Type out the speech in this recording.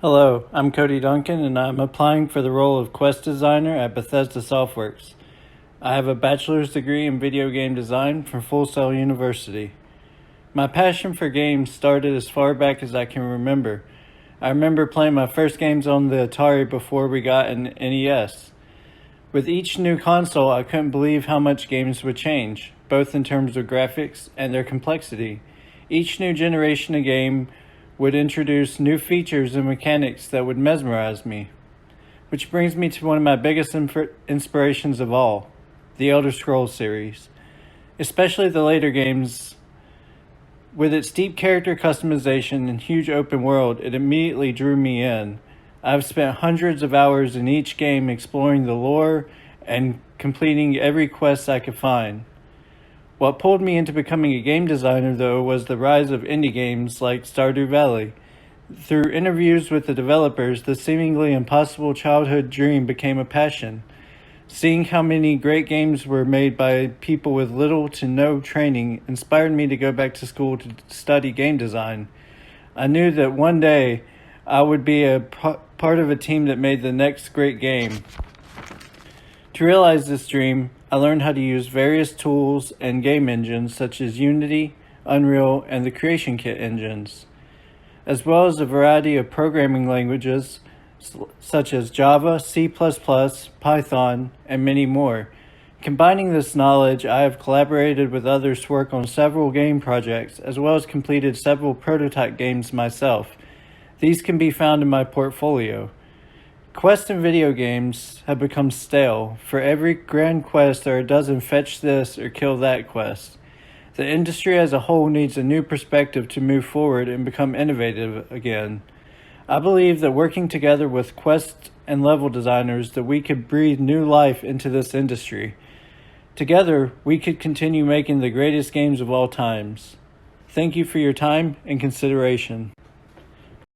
Hello, I'm Cody Duncan, and I'm applying for the role of quest designer at Bethesda Softworks. I have a bachelor's degree in video game design from Full Sail University. My passion for games started as far back as I can remember. I remember playing my first games on the Atari before we got an NES. With each new console, I couldn't believe how much games would change, both in terms of graphics and their complexity. Each new generation of game would introduce new features and mechanics that would mesmerize me. Which brings me to one of my biggest inspirations of all, the Elder Scrolls series. Especially the later games. With its deep character customization and huge open world, it immediately drew me in. I've spent hundreds of hours in each game exploring the lore and completing every quest I could find. What pulled me into becoming a game designer, though, was the rise of indie games like Stardew Valley. Through interviews with the developers, the seemingly impossible childhood dream became a passion. Seeing how many great games were made by people with little to no training inspired me to go back to school to study game design. I knew that one day I would be a part of a team that made the next great game. To realize this dream, I learned how to use various tools and game engines such as Unity, Unreal, and the Creation Kit engines, as well as a variety of programming languages such as Java, C++, Python, and many more. Combining this knowledge, I have collaborated with others to work on several game projects, as well as completed several prototype games myself. These can be found in my portfolio. Quests in video games have become stale. For every grand quest, there are a dozen fetch this or kill that quests. The industry as a whole needs a new perspective to move forward and become innovative again. I believe that working together with quest and level designers that we could breathe new life into this industry. Together, we could continue making the greatest games of all times. Thank you for your time and consideration.